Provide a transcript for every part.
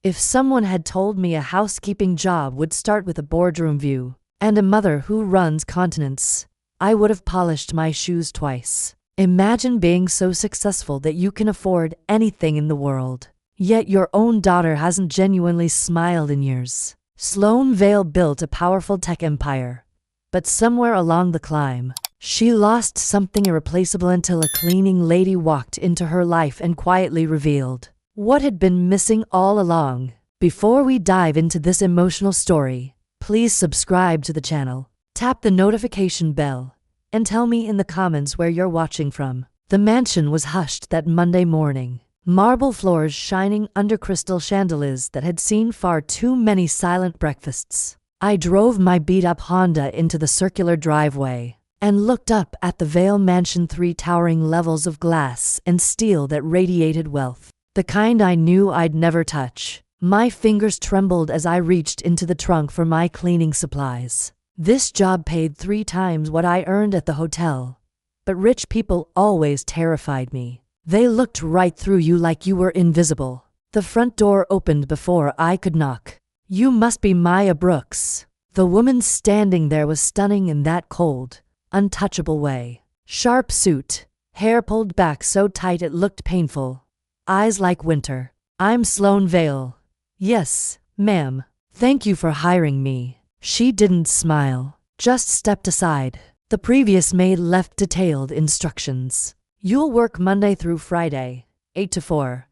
If someone had told me a housekeeping job would start with a boardroom view and a mother who runs continents, I would have polished my shoes twice. Imagine being so successful that you can afford anything in the world, yet your own daughter hasn't genuinely smiled in years. Sloane Vale built a powerful tech empire, but somewhere along the climb, she lost something irreplaceable until a cleaning lady walked into her life and quietly revealed what had been missing all along. Before we dive into this emotional story, please subscribe to the channel, tap the notification bell, and tell me in the comments where you're watching from. The mansion was hushed that Monday morning, marble floors shining under crystal chandeliers that had seen far too many silent breakfasts. I drove my beat-up Honda into the circular driveway and looked up at the Vale Mansion, 3 towering levels of glass and steel that radiated wealth, the kind I knew I'd never touch. My fingers trembled as I reached into the trunk for my cleaning supplies. This job paid 3 times what I earned at the hotel, but rich people always terrified me. They looked right through you like you were invisible. The front door opened before I could knock. "You must be Maya Brooks." The woman standing there was stunning in that cold, untouchable way. Sharp suit, hair pulled back so tight it looked painful, eyes like winter. "I'm Sloane Vale." "Yes, ma'am. Thank you for hiring me." She didn't smile, just stepped aside. The previous maid left detailed instructions. "You'll work Monday through Friday, 8 to 4.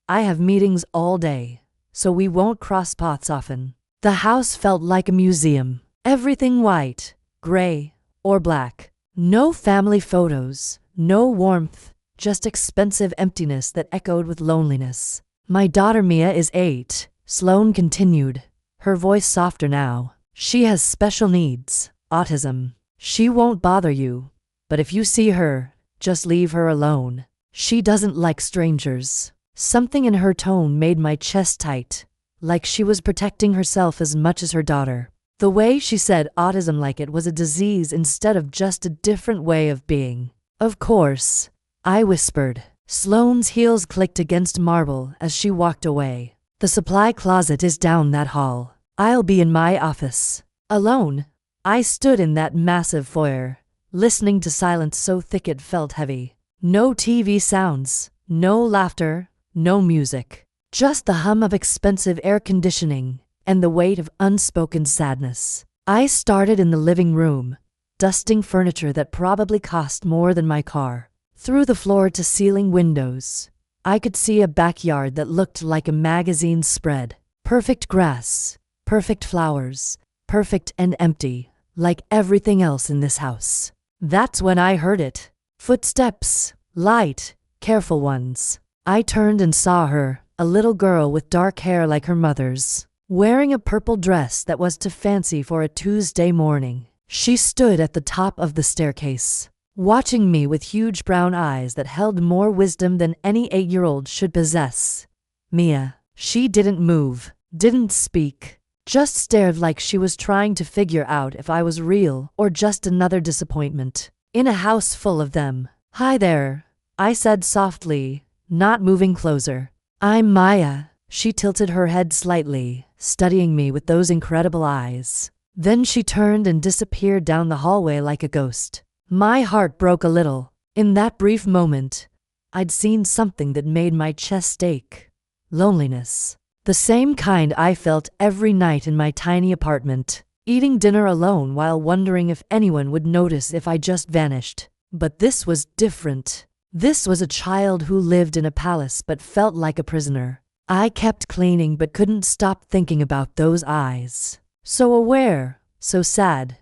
I have meetings all day, so we won't cross paths often." The house felt like a museum. Everything white, gray, or black. No family photos, no warmth, just expensive emptiness that echoed with loneliness. "My daughter Mia is 8, Sloane continued, her voice softer now. "She has special needs, autism. She won't bother you, but if you see her, just leave her alone. She doesn't like strangers." Something in her tone made my chest tight, like she was protecting herself as much as her daughter. The way she said autism like it was a disease instead of just a different way of being. "Of course," I whispered. Sloane's heels clicked against marble as she walked away. "The supply closet is down that hall. I'll be in my office." Alone, I stood in that massive foyer, listening to silence so thick it felt heavy. No TV sounds, no laughter, no music. Just the hum of expensive air conditioning and the weight of unspoken sadness. I started in the living room, dusting furniture that probably cost more than my car. Through the floor-to-ceiling windows, I could see a backyard that looked like a magazine spread. Perfect grass, perfect flowers, perfect and empty, like everything else in this house. That's when I heard it. Footsteps, light, careful ones. I turned and saw her, a little girl with dark hair like her mother's, wearing a purple dress that was too fancy for a Tuesday morning. She stood at the top of the staircase, watching me with huge brown eyes that held more wisdom than any 8-year-old should possess. "Mia." She didn't move, didn't speak, just stared like she was trying to figure out if I was real or just another disappointment. In a house full of them. "Hi there," I said softly, not moving closer. "I'm Maya." She tilted her head slightly, studying me with those incredible eyes. Then she turned and disappeared down the hallway like a ghost. My heart broke a little. In that brief moment, I'd seen something that made my chest ache. Loneliness. The same kind I felt every night in my tiny apartment, eating dinner alone while wondering if anyone would notice if I just vanished. But this was different. This was a child who lived in a palace but felt like a prisoner. I kept cleaning but couldn't stop thinking about those eyes. So aware, so sad,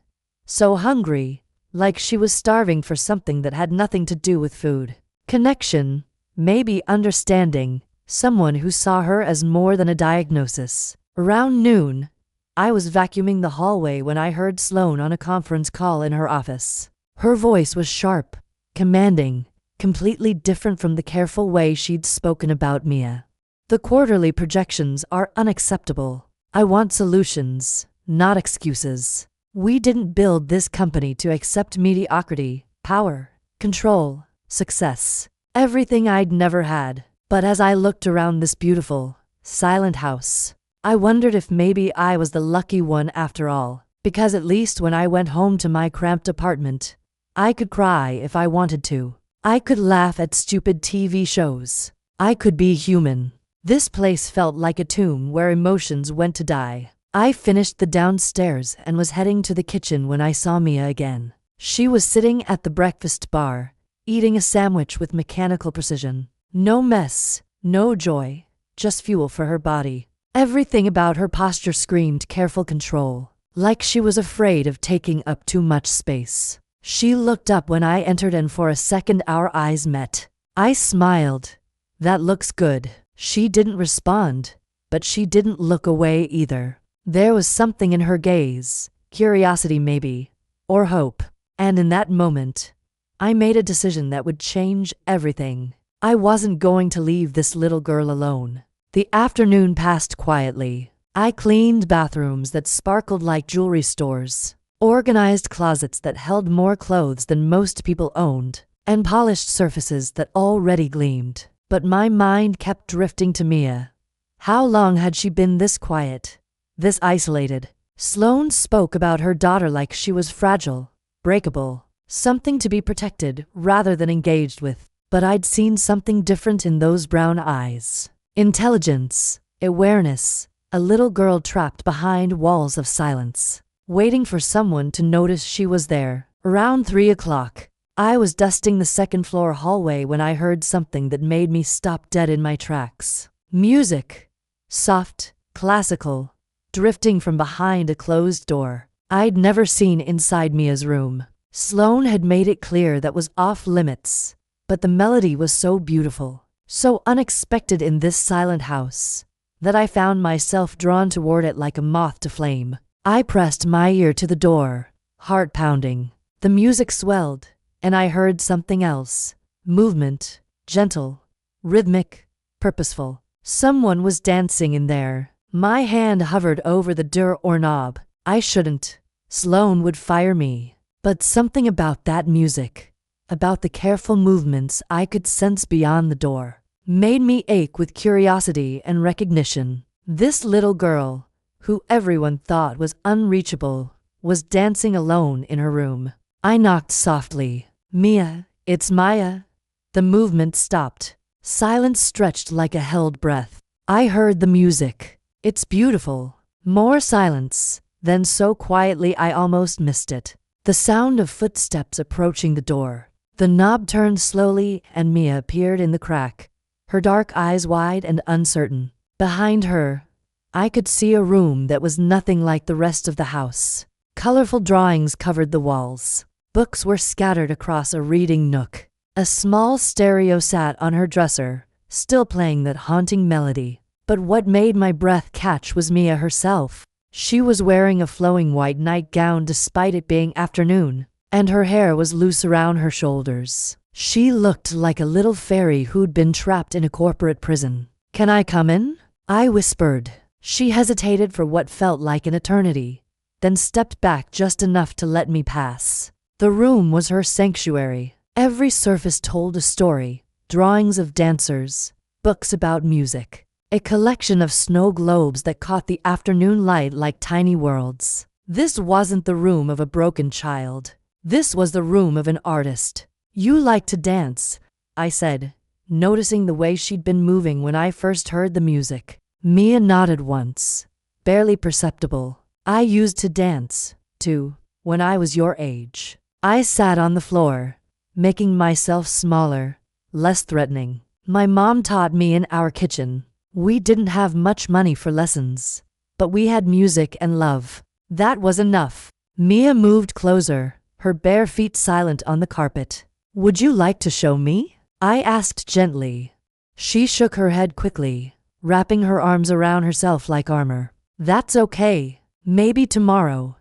so hungry, like she was starving for something that had nothing to do with food. Connection, maybe understanding, someone who saw her as more than a diagnosis. Around noon, I was vacuuming the hallway when I heard Sloane on a conference call in her office. Her voice was sharp, commanding, completely different from the careful way she'd spoken about Mia. "The quarterly projections are unacceptable. I want solutions, not excuses. We didn't build this company to accept mediocrity, power, control, success, everything I'd never had." But as I looked around this beautiful, Silent house. I wondered if maybe I was the lucky one after all, because at least when I went home to my cramped apartment, I could cry if I wanted to. I could laugh at stupid TV shows. I could be human. This place felt like a tomb where emotions went to die. I finished the downstairs and was heading to the kitchen when I saw Mia again. She was sitting at the breakfast bar, eating a sandwich with mechanical precision. No mess, no joy, just fuel for her body. Everything about her posture screamed careful control, like she was afraid of taking up too much space. She looked up when I entered and for a second our eyes met. I smiled. That looks good. She didn't respond, but she didn't look away either. There was something in her gaze, curiosity maybe, or hope. And in that moment, I made a decision that would change everything. I wasn't going to leave this little girl alone. The afternoon passed quietly. I cleaned bathrooms that sparkled like jewelry stores, organized closets that held more clothes than most people owned, and polished surfaces that already gleamed. But my mind kept drifting to Mia. How long had she been this quiet, this isolated? Sloane spoke about her daughter like she was fragile, breakable, something to be protected rather than engaged with. But I'd seen something different in those brown eyes. Intelligence, awareness, a little girl trapped behind walls of silence, waiting for someone to notice she was there. Around 3 o'clock, I was dusting the second-floor hallway when I heard something that made me stop dead in my tracks. Music. Soft, classical, drifting from behind a closed door. I'd never seen inside Mia's room. Sloane had made it clear that was off limits, but the melody was so beautiful, so unexpected in this silent house, that I found myself drawn toward it like a moth to flame. I pressed my ear to the door, heart pounding. The music swelled, and I heard something else. Movement, gentle, rhythmic, purposeful. Someone was dancing in there. My hand hovered over the doorknob. I shouldn't. Sloane would fire me. But something about that music, about the careful movements I could sense beyond the door, made me ache with curiosity and recognition. This little girl, who everyone thought was unreachable, was dancing alone in her room. I knocked softly. Mia, it's Maya. The movement stopped. Silence stretched like a held breath. I heard the music. It's beautiful. More silence. Then so quietly I almost missed it. The sound of footsteps approaching the door. The knob turned slowly and Mia appeared in the crack, her dark eyes wide and uncertain. Behind her, I could see a room that was nothing like the rest of the house. Colorful drawings covered the walls. Books were scattered across a reading nook. A small stereo sat on her dresser, still playing that haunting melody. But what made my breath catch was Mia herself. She was wearing a flowing white nightgown despite it being afternoon, and her hair was loose around her shoulders. She looked like a little fairy who'd been trapped in a corporate prison. "Can I come in?" I whispered. She hesitated for what felt like an eternity, then stepped back just enough to let me pass. The room was her sanctuary. Every surface told a story, drawings of dancers, books about music, a collection of snow globes that caught the afternoon light like tiny worlds. This wasn't the room of a broken child. This was the room of an artist. "You like to dance," I said, noticing the way she'd been moving when I first heard the music. Mia nodded once, barely perceptible. "I used to dance, too, when I was your age." I sat on the floor, making myself smaller, less threatening. "My mom taught me in our kitchen. We didn't have much money for lessons, but we had music and love. That was enough." Mia moved closer, her bare feet silent on the carpet. "Would you like to show me?" I asked gently. She shook her head quickly, wrapping her arms around herself like armor. "That's okay. Maybe tomorrow."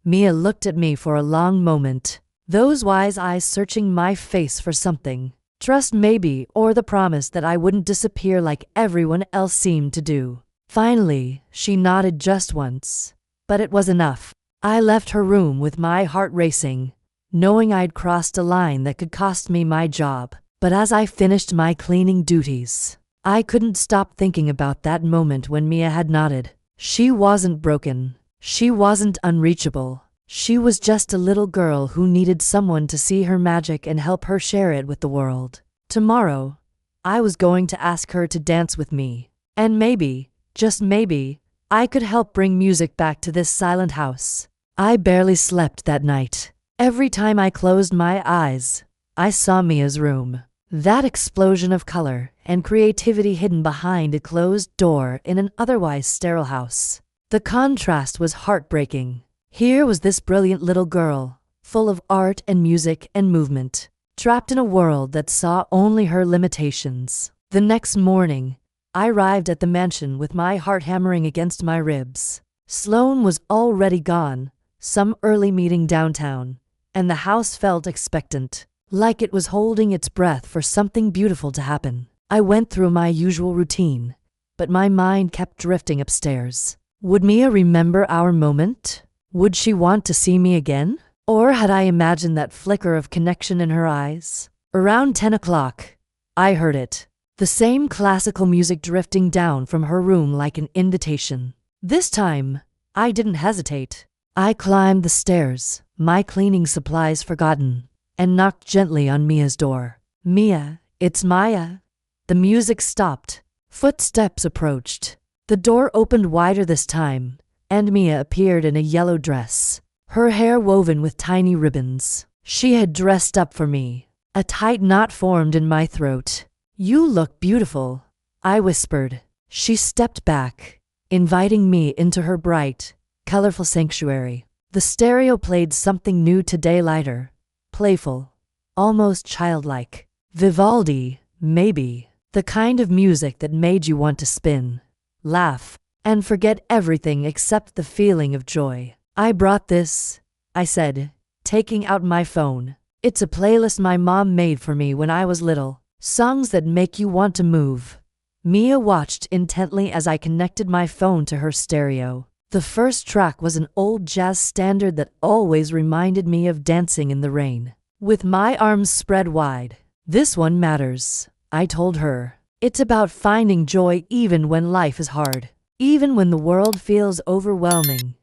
Mia looked at me for a long moment, those wise eyes searching my face for something. Trust maybe, or the promise that I wouldn't disappear like everyone else seemed to do. Finally, she nodded just once, but it was enough. I left her room with my heart racing, knowing I'd crossed a line that could cost me my job. But as I finished my cleaning duties, I couldn't stop thinking about that moment when Mia had nodded. She wasn't broken. She wasn't unreachable. She was just a little girl who needed someone to see her magic and help her share it with the world. Tomorrow, I was going to ask her to dance with me. And maybe, just maybe, I could help bring music back to this silent house. I barely slept that night. Every time I closed my eyes, I saw Mia's room. That explosion of color and creativity hidden behind a closed door in an otherwise sterile house. The contrast was heartbreaking. Here was this brilliant little girl, full of art and music and movement, trapped in a world that saw only her limitations. The next morning, I arrived at the mansion with my heart hammering against my ribs. Sloane was already gone, some early meeting downtown, and the house felt expectant, like it was holding its breath for something beautiful to happen. I went through my usual routine, but my mind kept drifting upstairs. Would Mia remember our moment? Would she want to see me again? Or had I imagined that flicker of connection in her eyes? Around 10 o'clock, I heard it. The same classical music drifting down from her room like an invitation. This time, I didn't hesitate. I climbed the stairs, my cleaning supplies forgotten, and knocked gently on Mia's door. Mia, it's Maya. The music stopped. Footsteps approached. The door opened wider this time, and Mia appeared in a yellow dress, her hair woven with tiny ribbons. She had dressed up for me. A tight knot formed in my throat. You look beautiful, I whispered. She stepped back, inviting me into her bright, colorful sanctuary. The stereo played something new today, lighter, playful, almost childlike. Vivaldi, maybe. The kind of music that made you want to spin, laugh, and forget everything except the feeling of joy. I brought this, I said, taking out my phone. It's a playlist my mom made for me when I was little. Songs that make you want to move. Mia watched intently as I connected my phone to her stereo. The first track was an old jazz standard that always reminded me of dancing in the rain. With my arms spread wide, "This one matters," I told her. It's about finding joy even when life is hard, even when the world feels overwhelming.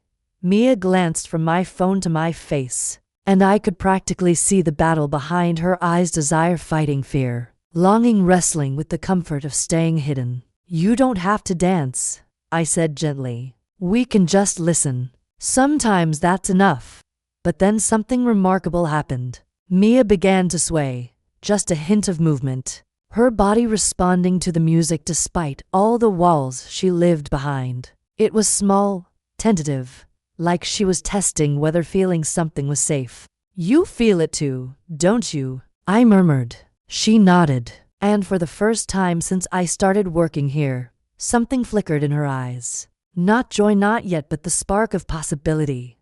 Mia glanced from my phone to my face, and I could practically see the battle behind her eyes, desire fighting fear, longing wrestling with the comfort of staying hidden. You don't have to dance, I said gently. We can just listen. Sometimes that's enough. But then something remarkable happened. Mia began to sway, just a hint of movement, her body responding to the music despite all the walls she lived behind. It was small, tentative, like she was testing whether feeling something was safe. You feel it too, don't you? I murmured. She nodded, and for the first time since I started working here, something flickered in her eyes. Not joy, not yet, but the spark of possibility.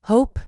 Hope,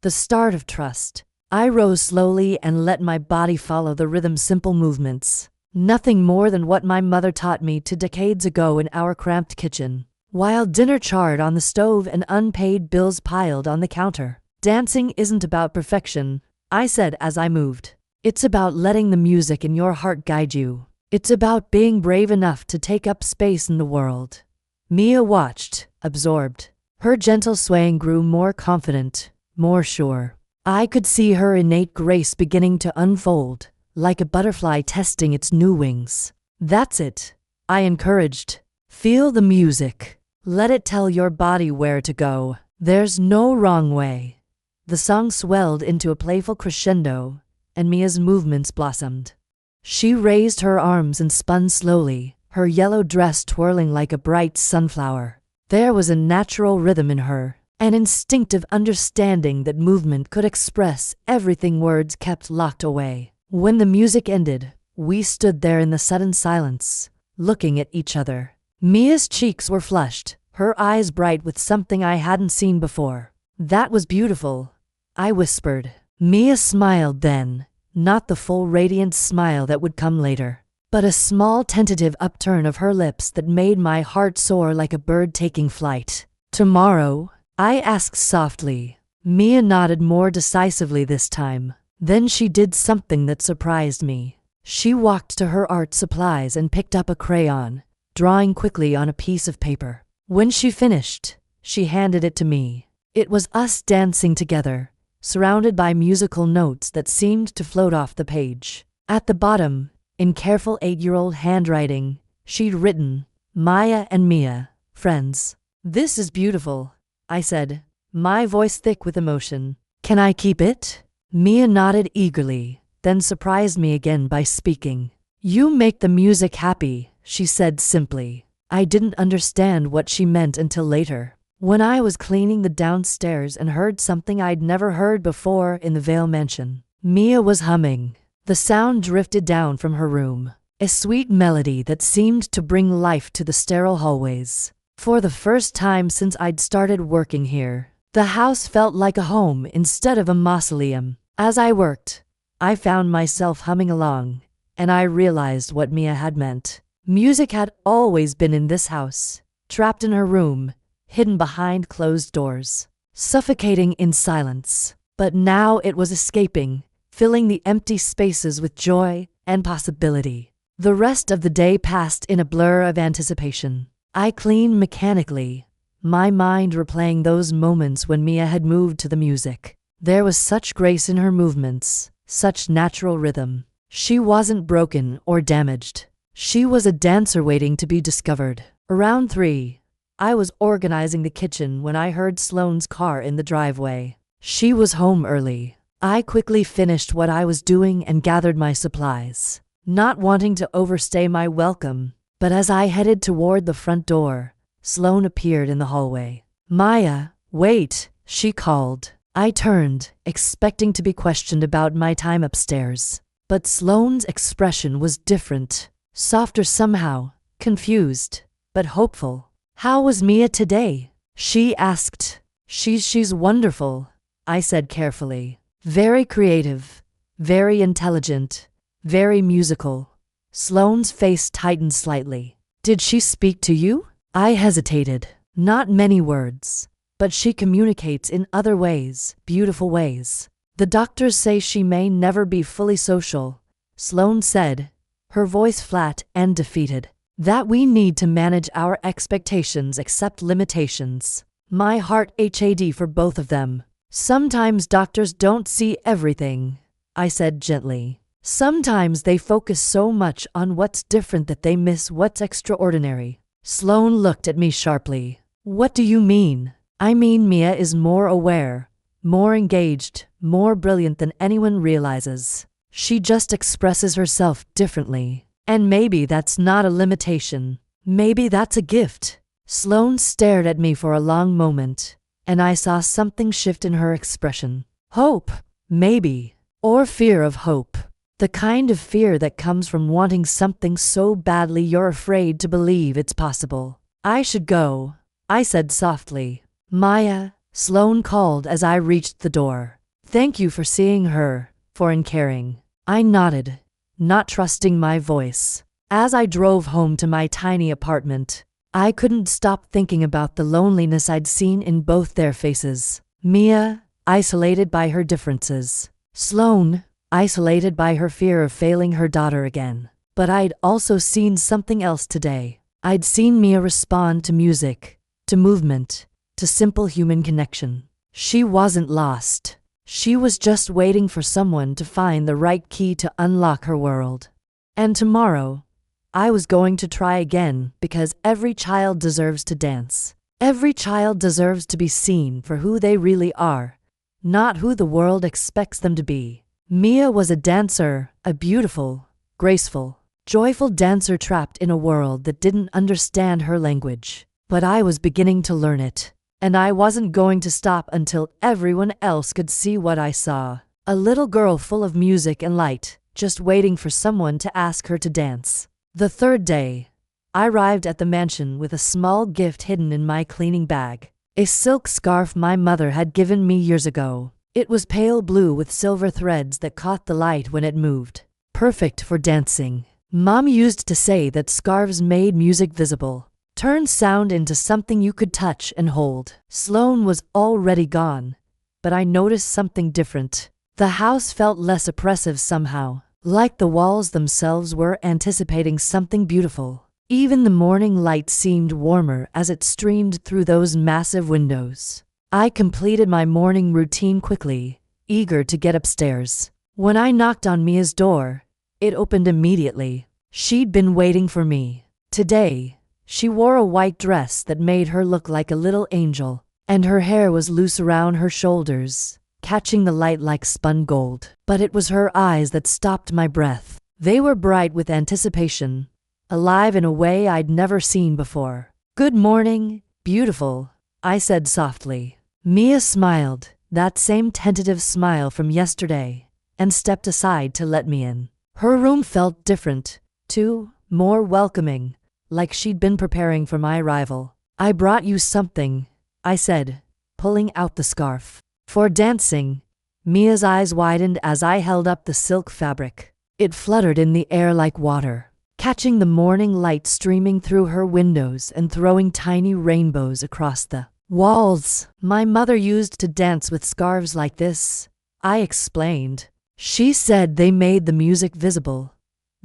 the start of trust. I rose slowly and let my body follow the rhythm's simple movements. Nothing more than what my mother taught me decades ago in our cramped kitchen, while dinner charred on the stove and unpaid bills piled on the counter. Dancing isn't about perfection, I said as I moved. It's about letting the music in your heart guide you. It's about being brave enough to take up space in the world. Mia watched, absorbed. Her gentle swaying grew more confident, more sure. I could see her innate grace beginning to unfold, like a butterfly testing its new wings. That's it, I encouraged. Feel the music. Let it tell your body where to go. There's no wrong way. The song swelled into a playful crescendo, and Mia's movements blossomed. She raised her arms and spun slowly, her yellow dress twirling like a bright sunflower. There was a natural rhythm in her, an instinctive understanding that movement could express everything words kept locked away. When the music ended, we stood there in the sudden silence, looking at each other. Mia's cheeks were flushed, her eyes bright with something I hadn't seen before. That was beautiful, I whispered. Mia smiled then, not the full radiant smile that would come later, but a small tentative upturn of her lips that made my heart soar like a bird taking flight. Tomorrow? I asked softly. Mia nodded more decisively this time. Then she did something that surprised me. She walked to her art supplies and picked up a crayon, drawing quickly on a piece of paper. When she finished, she handed it to me. It was us dancing together, surrounded by musical notes that seemed to float off the page. At the bottom, in careful 8-year-old handwriting, she'd written, "Maya and Mia, friends." "This is beautiful," I said, my voice thick with emotion. "Can I keep it?" Mia nodded eagerly, then surprised me again by speaking. "You make the music happy," she said simply. I didn't understand what she meant until later, when I was cleaning the downstairs and heard something I'd never heard before in the Vale mansion. Mia was humming. The sound drifted down from her room, a sweet melody that seemed to bring life to the sterile hallways. For the first time since I'd started working here, the house felt like a home instead of a mausoleum. As I worked, I found myself humming along, and I realized what Mia had meant. Music had always been in this house, trapped in her room, hidden behind closed doors, suffocating in silence. But now it was escaping, filling the empty spaces with joy and possibility. The rest of the day passed in a blur of anticipation. I cleaned mechanically, my mind replaying those moments when Mia had moved to the music. There was such grace in her movements, such natural rhythm. She wasn't broken or damaged. She was a dancer waiting to be discovered. Around 3, I was organizing the kitchen when I heard Sloane's car in the driveway. She was home early. I quickly finished what I was doing and gathered my supplies, not wanting to overstay my welcome. But as I headed toward the front door, Sloane appeared in the hallway. "Maya, wait," she called. I turned, expecting to be questioned about my time upstairs. But Sloane's expression was different, softer somehow, confused, but hopeful. "How was Mia today?" she asked. She's wonderful," I said carefully. "Very creative, very intelligent, very musical." Sloane's face tightened slightly. "Did she speak to you?" I hesitated. "Not many words, but she communicates in other ways, beautiful ways. The doctors say she may never be fully social," Sloane said, her voice flat and defeated. "That we need to manage our expectations, accept limitations." My heart had for both of them. "Sometimes doctors don't see everything," I said gently. "Sometimes they focus so much on what's different that they miss what's extraordinary." Sloane looked at me sharply. "What do you mean?" "I mean Mia is more aware, more engaged, more brilliant than anyone realizes. She just expresses herself differently. And maybe that's not a limitation. Maybe that's a gift." Sloane stared at me for a long moment, and I saw something shift in her expression. Hope, maybe, or fear of hope. The kind of fear that comes from wanting something so badly you're afraid to believe it's possible. "I should go," I said softly. "Maya," Sloane called as I reached the door. "Thank you for seeing her, for caring." I nodded, not trusting my voice. As I drove home to my tiny apartment, I couldn't stop thinking about the loneliness I'd seen in both their faces. Mia, isolated by her differences. Sloane, isolated by her fear of failing her daughter again. But I'd also seen something else today. I'd seen Mia respond to music, to movement, to simple human connection. She wasn't lost. She was just waiting for someone to find the right key to unlock her world. And tomorrow, I was going to try again, because every child deserves to dance. Every child deserves to be seen for who they really are, not who the world expects them to be. Mia was a dancer, a beautiful, graceful, joyful dancer trapped in a world that didn't understand her language. But I was beginning to learn it. And I wasn't going to stop until everyone else could see what I saw. A little girl full of music and light, just waiting for someone to ask her to dance. The third day, I arrived at the mansion with a small gift hidden in my cleaning bag. A silk scarf my mother had given me years ago. It was pale blue with silver threads that caught the light when it moved. Perfect for dancing. Mom used to say that scarves made music visible. Turned sound into something you could touch and hold. Sloane was already gone, but I noticed something different. The house felt less oppressive somehow. like the walls themselves were anticipating something beautiful. Even the morning light seemed warmer as it streamed through those massive windows. I completed my morning routine quickly, eager to get upstairs. When I knocked on Mia's door, it opened immediately. She'd been waiting for me. Today, she wore a white dress that made her look like a little angel, and her hair was loose around her shoulders, catching the light like spun gold. But it was her eyes that stopped my breath. They were bright with anticipation, alive in a way I'd never seen before. "Good morning, beautiful," I said softly. Mia smiled, that same tentative smile from yesterday, and stepped aside to let me in. Her room felt different, too, more welcoming, like she'd been preparing for my arrival. "I brought you something," I said, pulling out the scarf. "For dancing." Mia's eyes widened as I held up the silk fabric. It fluttered in the air like water, catching the morning light streaming through her windows and throwing tiny rainbows across the walls. "My mother used to dance with scarves like this," I explained. "She said they made the music visible,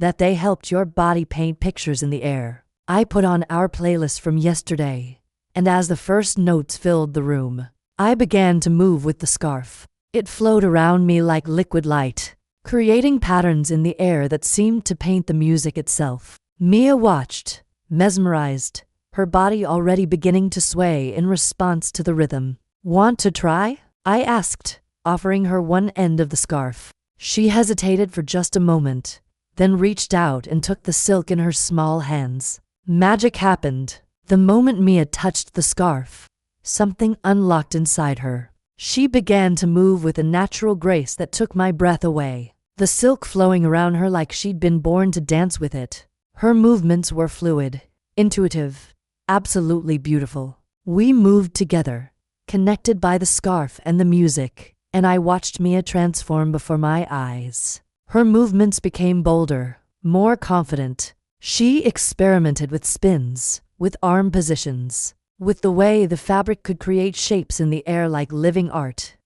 that they helped your body paint pictures in the air." I put on our playlist from yesterday, and as the first notes filled the room, I began to move with the scarf. It flowed around me like liquid light, creating patterns in the air that seemed to paint the music itself. Mia watched, mesmerized, her body already beginning to sway in response to the rhythm. "Want to try?" I asked, offering her one end of the scarf. She hesitated for just a moment, then reached out and took the silk in her small hands. Magic happened. The moment Mia touched the scarf, something unlocked inside her. She began to move with a natural grace that took my breath away, the silk flowing around her like she'd been born to dance with it. Her movements were fluid, intuitive, absolutely beautiful. We moved together, connected by the scarf and the music, and I watched Mia transform before my eyes. Her movements became bolder, more confident. She experimented with spins, with arm positions, with the way the fabric could create shapes in the air like living art.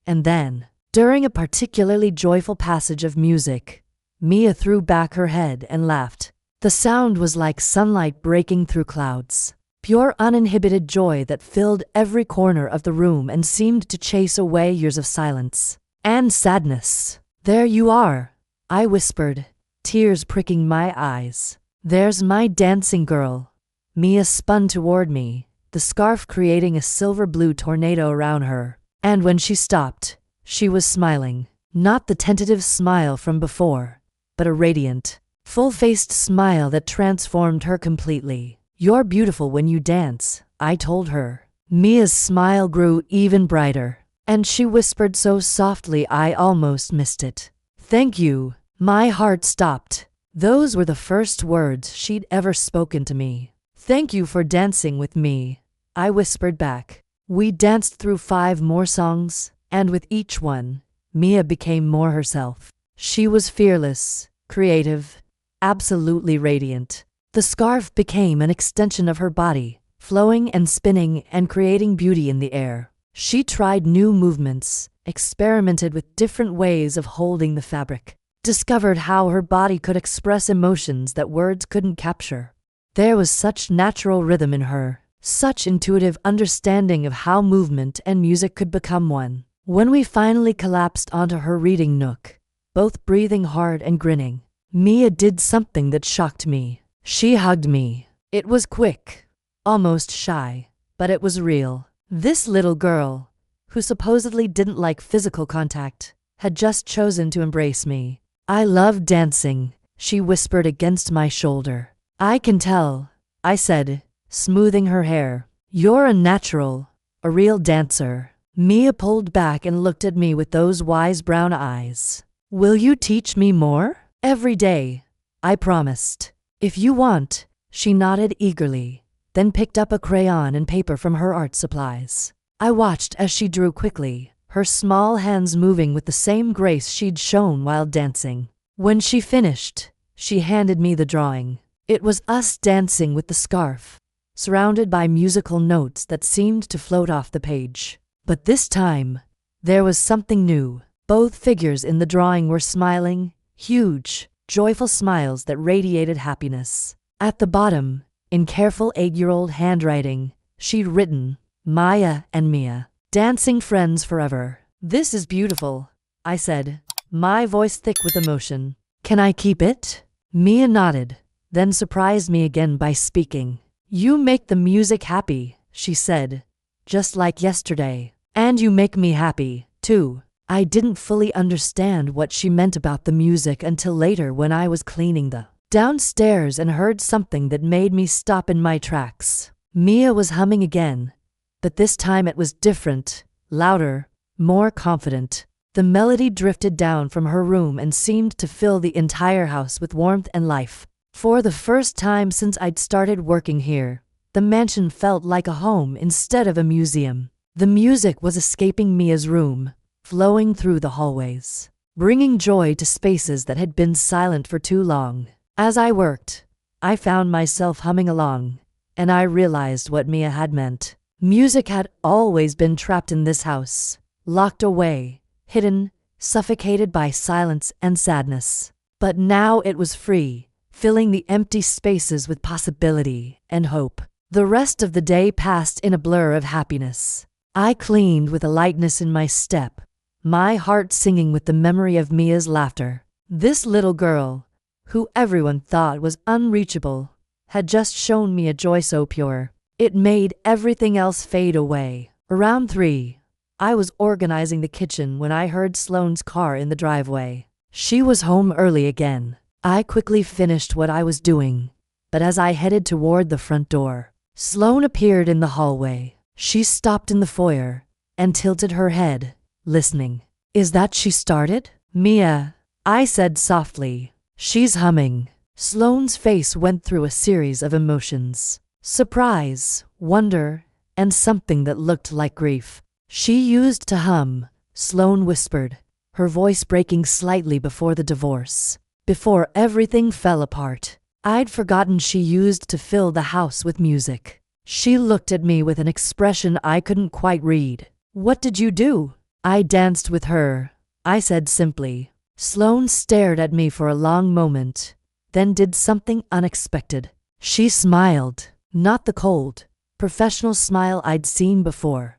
And then, during a particularly joyful passage of music, Mia threw back her head and laughed. The sound was like sunlight breaking through clouds, pure uninhibited joy that filled every corner of the room and seemed to chase away years of silence and sadness. "There you are," I whispered, tears pricking my eyes. "There's my dancing girl." Mia spun toward me, the scarf creating a silver-blue tornado around her. And when she stopped, she was smiling. Not the tentative smile from before, but a radiant, full-faced smile that transformed her completely. "You're beautiful when you dance," I told her. Mia's smile grew even brighter, and she whispered so softly I almost missed it. "Thank you." My heart stopped. Those were the first words she'd ever spoken to me. "Thank you for dancing with me," I whispered back. We danced through 5 more songs, and with each one, Mia became more herself. She was fearless, creative, absolutely radiant. The scarf became an extension of her body, flowing and spinning and creating beauty in the air. She tried new movements, experimented with different ways of holding the fabric, discovered how her body could express emotions that words couldn't capture. There was such natural rhythm in her, such intuitive understanding of how movement and music could become one. When we finally collapsed onto her reading nook, both breathing hard and grinning, Mia did something that shocked me. She hugged me. It was quick, almost shy, but it was real. This little girl, who supposedly didn't like physical contact, had just chosen to embrace me. "I love dancing," she whispered against my shoulder. "I can tell," I said, smoothing her hair. "You're a natural, a real dancer." Mia pulled back and looked at me with those wise brown eyes. "Will you teach me more?" "Every day," I promised. "If you want." She nodded eagerly, then picked up a crayon and paper from her art supplies. I watched as she drew quickly, her small hands moving with the same grace she'd shown while dancing. When she finished, she handed me the drawing. It was us dancing with the scarf, surrounded by musical notes that seemed to float off the page. But this time, there was something new. Both figures in the drawing were smiling, huge, joyful smiles that radiated happiness. At the bottom, in careful 8-year-old handwriting, she'd written, Maya and Mia, dancing friends forever. "This is beautiful," I said, my voice thick with emotion. "Can I keep it?" Mia nodded, then surprised me again by speaking. "You make the music happy," she said, "just like yesterday. And you make me happy, too." I didn't fully understand what she meant about the music until later when I was cleaning the downstairs and heard something that made me stop in my tracks. Mia was humming again, but this time it was different, louder, more confident. The melody drifted down from her room and seemed to fill the entire house with warmth and life. For the first time since I'd started working here, the mansion felt like a home instead of a museum. The music was escaping Mia's room, flowing through the hallways, bringing joy to spaces that had been silent for too long. As I worked, I found myself humming along, and I realized what Mia had meant. Music had always been trapped in this house, locked away, hidden, suffocated by silence and sadness. But now it was free, filling the empty spaces with possibility and hope. The rest of the day passed in a blur of happiness. I cleaned with a lightness in my step, my heart singing with the memory of Mia's laughter. This little girl, who everyone thought was unreachable, had just shown me a joy so pure. It made everything else fade away. Around 3, I was organizing the kitchen when I heard Sloane's car in the driveway. She was home early again. I quickly finished what I was doing, but as I headed toward the front door, Sloane appeared in the hallway. She stopped in the foyer and tilted her head, listening. "Is that she started?" "Mia," I said softly. "She's humming." Sloane's face went through a series of emotions. Surprise, wonder, and something that looked like grief. "She used to hum," Sloane whispered, her voice breaking slightly before the divorce. "Before everything fell apart. I'd forgotten she used to fill the house with music." She looked at me with an expression I couldn't quite read. "What did you do?" "I danced with her," I said simply. Sloane stared at me for a long moment, then did something unexpected. She smiled, not the cold, professional smile I'd seen before,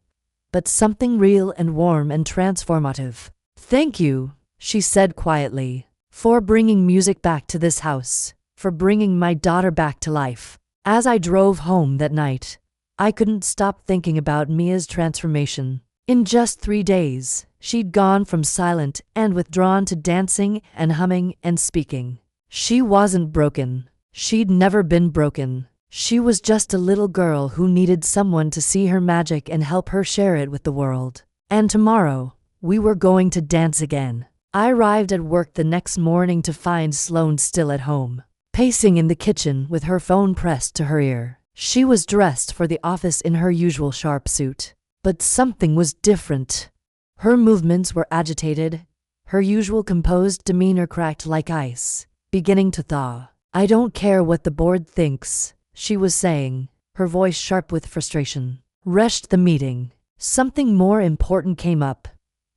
but something real and warm and transformative. "Thank you," she said quietly, "for bringing music back to this house, for bringing my daughter back to life." As I drove home that night, I couldn't stop thinking about Mia's transformation. In just 3 days, she'd gone from silent and withdrawn to dancing and humming and speaking. She wasn't broken. She'd never been broken. She was just a little girl who needed someone to see her magic and help her share it with the world. And tomorrow, we were going to dance again. I arrived at work the next morning to find Sloane still at home, pacing in the kitchen with her phone pressed to her ear. She was dressed for the office in her usual sharp suit, but something was different. Her movements were agitated, her usual composed demeanor cracked like ice, beginning to thaw. "I don't care what the board thinks," she was saying, her voice sharp with frustration. Rushed the meeting. Something more important came up.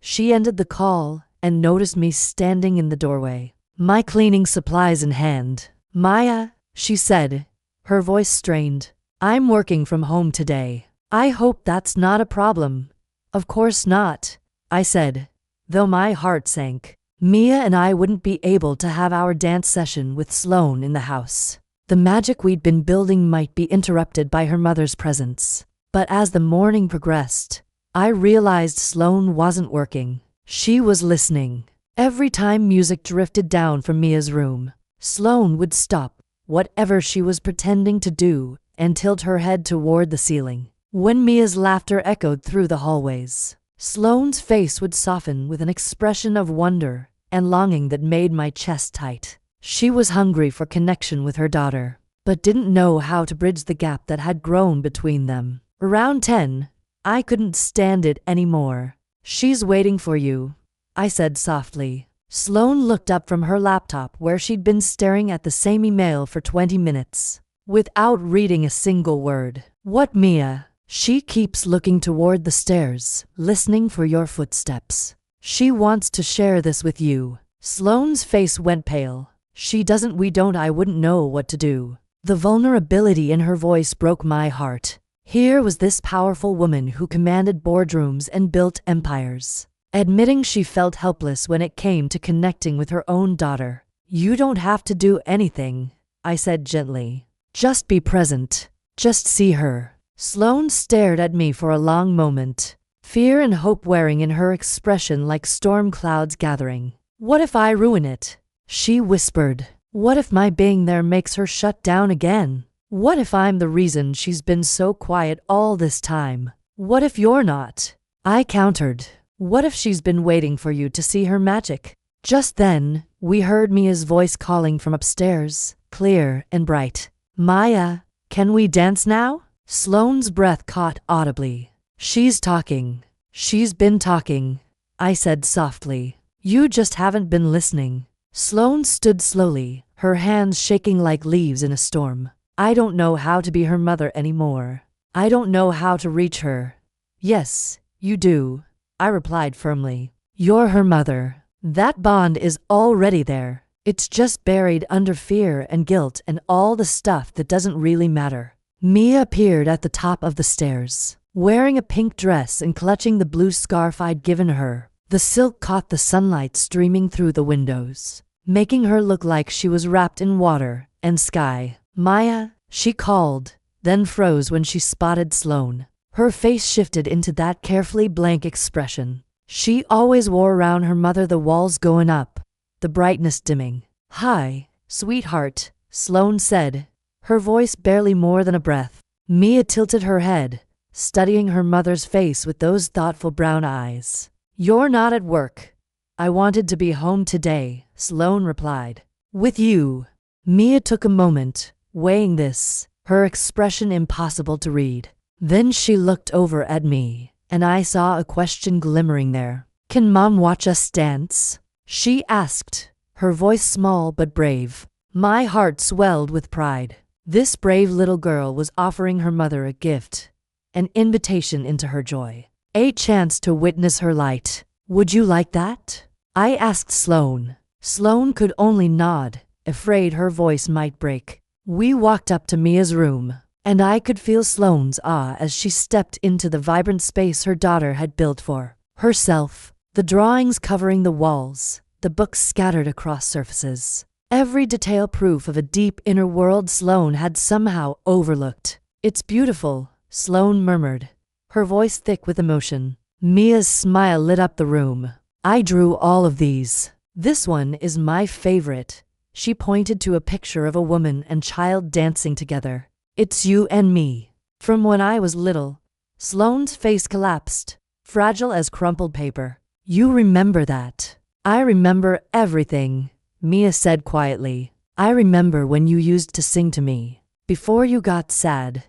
She ended the call and noticed me standing in the doorway, my cleaning supplies in hand. "Maya," she said, her voice strained, "I'm working from home today. I hope that's not a problem." "Of course not," I said, though my heart sank. Mia and I wouldn't be able to have our dance session with Sloane in the house. The magic we'd been building might be interrupted by her mother's presence. But as the morning progressed, I realized Sloane wasn't working. She was listening. Every time music drifted down from Mia's room, Sloane would stop whatever she was pretending to do and tilt her head toward the ceiling. When Mia's laughter echoed through the hallways, Sloane's face would soften with an expression of wonder and longing that made my chest tight. She was hungry for connection with her daughter, but didn't know how to bridge the gap that had grown between them. Around 10, I couldn't stand it anymore. "She's waiting for you," I said softly. Sloane looked up from her laptop where she'd been staring at the same email for 20 minutes, without reading a single word. "What, Mia?" "She keeps looking toward the stairs, listening for your footsteps. She wants to share this with you." Sloane's face went pale. She doesn't, we don't, I wouldn't know what to do. The vulnerability in her voice broke my heart. Here was this powerful woman who commanded boardrooms and built empires, admitting she felt helpless when it came to connecting with her own daughter. You don't have to do anything, I said gently. Just be present. Just see her. Sloane stared at me for a long moment, fear and hope wearing in her expression like storm clouds gathering. What if I ruin it? She whispered. What if my being there makes her shut down again? What if I'm the reason she's been so quiet all this time? What if you're not? I countered. What if she's been waiting for you to see her magic? Just then, we heard Mia's voice calling from upstairs, clear and bright. Maya, can we dance now? Sloane's breath caught audibly. She's talking. She's been talking, I said softly. You just haven't been listening. Sloane stood slowly, her hands shaking like leaves in a storm. I don't know how to be her mother anymore. I don't know how to reach her. Yes, you do, I replied firmly. You're her mother. That bond is already there. It's just buried under fear and guilt and all the stuff that doesn't really matter. Mia appeared at the top of the stairs, wearing a pink dress and clutching the blue scarf I'd given her. The silk caught the sunlight streaming through the windows, making her look like she was wrapped in water and sky. Maya, she called, then froze when she spotted Sloane. Her face shifted into that carefully blank expression she always wore around her mother, the walls going up, the brightness dimming. Hi, sweetheart, Sloane said, her voice barely more than a breath. Mia tilted her head, studying her mother's face with those thoughtful brown eyes. You're not at work. I wanted to be home today, Sloane replied. With you. Mia took a moment, weighing this, her expression impossible to read. Then she looked over at me, and I saw a question glimmering there. Can Mom watch us dance? She asked, her voice small but brave. My heart swelled with pride. This brave little girl was offering her mother a gift, an invitation into her joy, a chance to witness her light. Would you like that? I asked Sloane. Sloane could only nod, afraid her voice might break. We walked up to Mia's room, and I could feel Sloane's awe as she stepped into the vibrant space her daughter had built for herself. The drawings covering the walls, the books scattered across surfaces. Every detail proof of a deep inner world Sloane had somehow overlooked. It's beautiful, Sloane murmured, her voice thick with emotion. Mia's smile lit up the room. I drew all of these. This one is my favorite. She pointed to a picture of a woman and child dancing together. It's you and me. From when I was little. Sloane's face collapsed, fragile as crumpled paper. You remember that? I remember everything, Mia said quietly. I remember when you used to sing to me, before you got sad.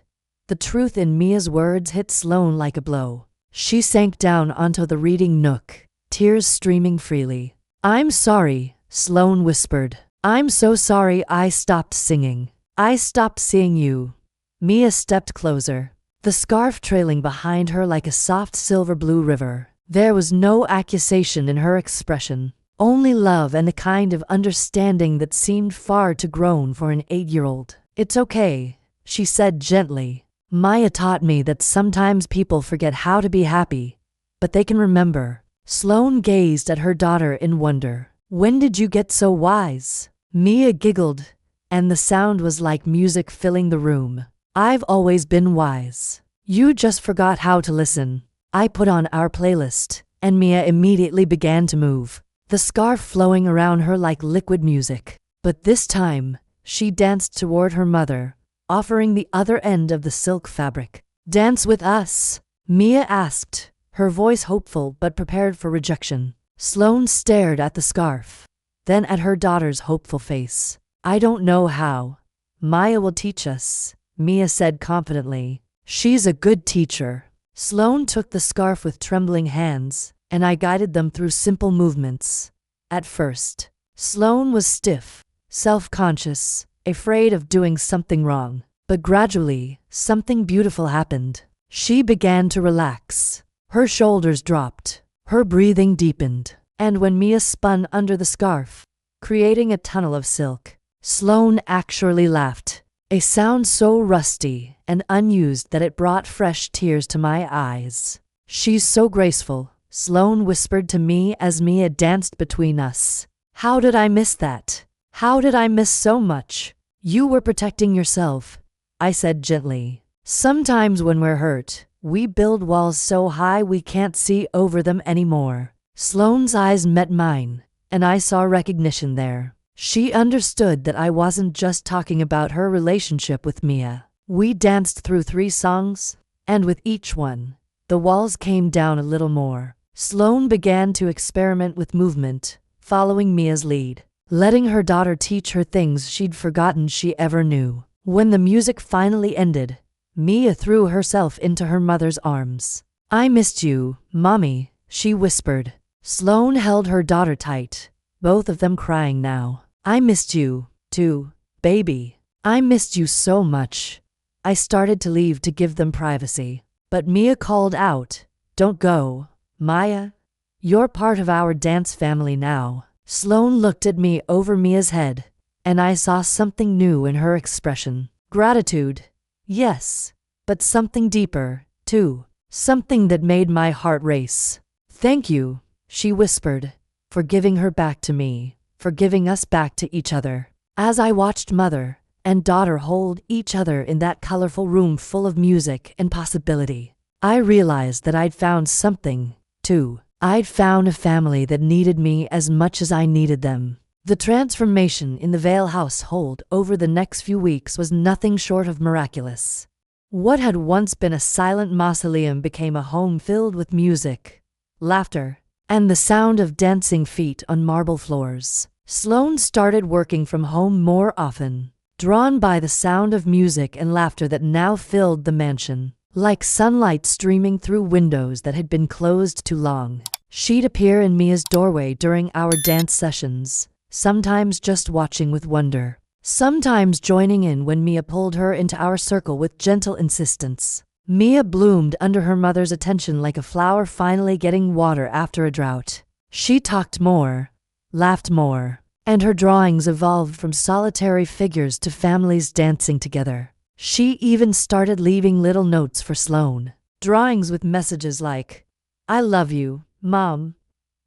The truth in Mia's words hit Sloane like a blow. She sank down onto the reading nook, tears streaming freely. I'm sorry, Sloane whispered. I'm so sorry I stopped singing. I stopped seeing you. Mia stepped closer, the scarf trailing behind her like a soft silver blue river. There was no accusation in her expression, only love and a kind of understanding that seemed far too grown for an 8-year-old. It's okay, she said gently. Maya taught me that sometimes people forget how to be happy, but they can remember. Sloane gazed at her daughter in wonder. When did you get so wise? Mia giggled, and the sound was like music filling the room. I've always been wise. You just forgot how to listen. I put on our playlist, and Mia immediately began to move, the scarf flowing around her like liquid music. But this time, she danced toward her mother, offering the other end of the silk fabric. Dance with us? Mia asked, her voice hopeful but prepared for rejection. Sloane stared at the scarf, then at her daughter's hopeful face. I don't know how. Maya will teach us, Mia said confidently. She's a good teacher. Sloane took the scarf with trembling hands, and I guided them through simple movements. At first, Sloane was stiff, self-conscious, afraid of doing something wrong. But gradually, something beautiful happened. She began to relax. Her shoulders dropped. Her breathing deepened. And when Mia spun under the scarf, creating a tunnel of silk, Sloane actually laughed, a sound so rusty and unused that it brought fresh tears to my eyes. "She's so graceful," Sloane whispered to me as Mia danced between us. "How did I miss that? How did I miss so much?" "You were protecting yourself," I said gently. "Sometimes when we're hurt, we build walls so high we can't see over them anymore." Sloane's eyes met mine, and I saw recognition there. She understood that I wasn't just talking about her relationship with Mia. We danced through 3 songs, and with each one, the walls came down a little more. Sloane began to experiment with movement, following Mia's lead, letting her daughter teach her things she'd forgotten she ever knew. When the music finally ended, Mia threw herself into her mother's arms. "I missed you, Mommy," she whispered. Sloane held her daughter tight, both of them crying now. "I missed you, too, baby. I missed you so much." I started to leave to give them privacy, but Mia called out, "Don't go, Maya. You're part of our dance family now." Sloane looked at me over Mia's head, and I saw something new in her expression. Gratitude, yes, but something deeper, too. Something that made my heart race. "Thank you," she whispered, "for giving her back to me, for giving us back to each other." As I watched mother and daughter hold each other in that colorful room full of music and possibility, I realized that I'd found something, too. I'd found a family that needed me as much as I needed them. The transformation in the Vale household over the next few weeks was nothing short of miraculous. What had once been a silent mausoleum became a home filled with music, laughter, and the sound of dancing feet on marble floors. Sloane started working from home more often, drawn by the sound of music and laughter that now filled the mansion. Like sunlight streaming through windows that had been closed too long, she'd appear in Mia's doorway during our dance sessions, sometimes just watching with wonder, sometimes joining in when Mia pulled her into our circle with gentle insistence. Mia bloomed under her mother's attention like a flower finally getting water after a drought. She talked more, laughed more, and her drawings evolved from solitary figures to families dancing together. She even started leaving little notes for Sloane, drawings with messages like, "I love you, Mom,"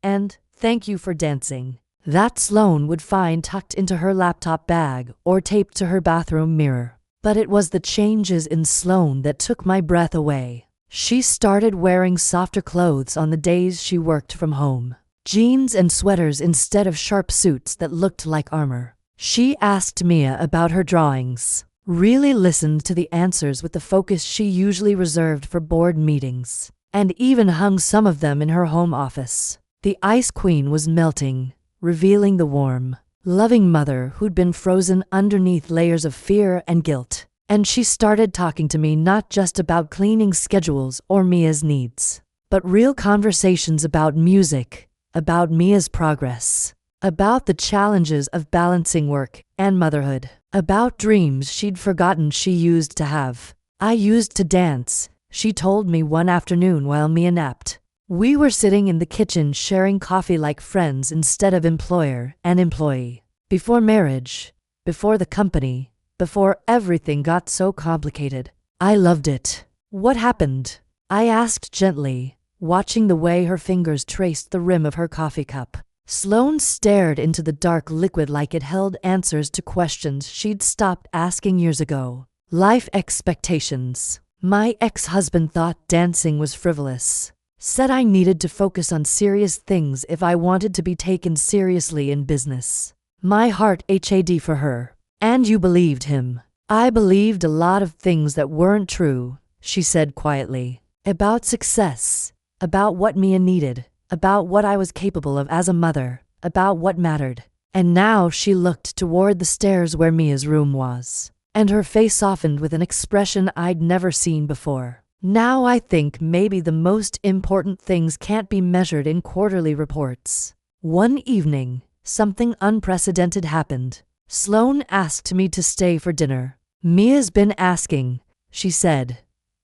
and "Thank you for dancing," that Sloane would find tucked into her laptop bag or taped to her bathroom mirror. But it was the changes in Sloane that took my breath away. She started wearing softer clothes on the days she worked from home, jeans and sweaters instead of sharp suits that looked like armor. She asked Mia about her drawings, really listened to the answers with the focus she usually reserved for board meetings, and even hung some of them in her home office. The Ice Queen was melting, revealing the warm, loving mother who'd been frozen underneath layers of fear and guilt. And she started talking to me not just about cleaning schedules or Mia's needs, but real conversations about music, about Mia's progress, about the challenges of balancing work and motherhood, about dreams she'd forgotten she used to have. "I used to dance," she told me one afternoon while Mia napped. We were sitting in the kitchen sharing coffee like friends instead of employer and employee. Before marriage, before the company, before everything got so complicated. I loved it. "What happened?" I asked gently, watching the way her fingers traced the rim of her coffee cup. Sloane stared into the dark liquid like it held answers to questions she'd stopped asking years ago. "Life expectations. My ex-husband thought dancing was frivolous. Said I needed to focus on serious things if I wanted to be taken seriously in business." My heart had for her. "And you believed him." "I believed a lot of things that weren't true," she said quietly. About success, about what Mia needed, about what I was capable of as a mother, about what mattered. And now she looked toward the stairs where Mia's room was, and her face softened with an expression I'd never seen before. "Now I think maybe the most important things can't be measured in quarterly reports." One evening, something unprecedented happened. Sloane asked me to stay for dinner. "Mia's been asking," she said,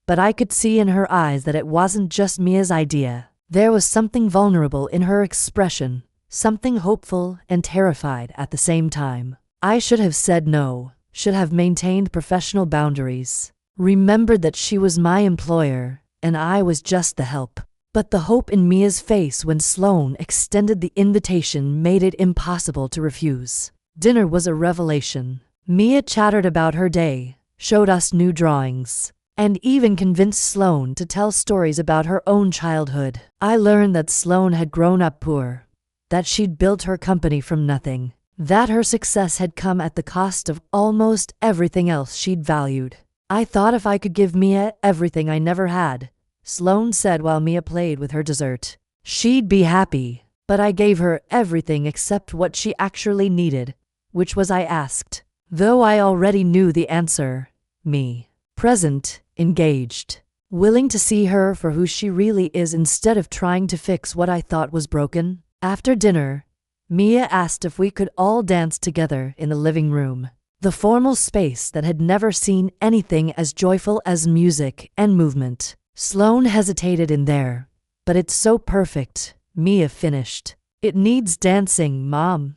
but I could see in her eyes that it wasn't just Mia's idea. There was something vulnerable in her expression, something hopeful and terrified at the same time. I should have said no, should have maintained professional boundaries, remembered that she was my employer and I was just the help. But the hope in Mia's face when Sloane extended the invitation made it impossible to refuse. Dinner was a revelation. Mia chattered about her day, showed us new drawings, and even convinced Sloane to tell stories about her own childhood. I learned that Sloane had grown up poor, that she'd built her company from nothing, that her success had come at the cost of almost everything else she'd valued. I thought if I could give Mia everything I never had, Sloane said while Mia played with her dessert, she'd be happy. But I gave her everything except what she actually needed, which was I asked. Though I already knew the answer. Me. Present, engaged, willing to see her for who she really is instead of trying to fix what I thought was broken. After dinner, Mia asked if we could all dance together in the living room, the formal space that had never seen anything as joyful as music and movement. Sloane hesitated in there, but it's so perfect, Mia finished. It needs dancing, Mom.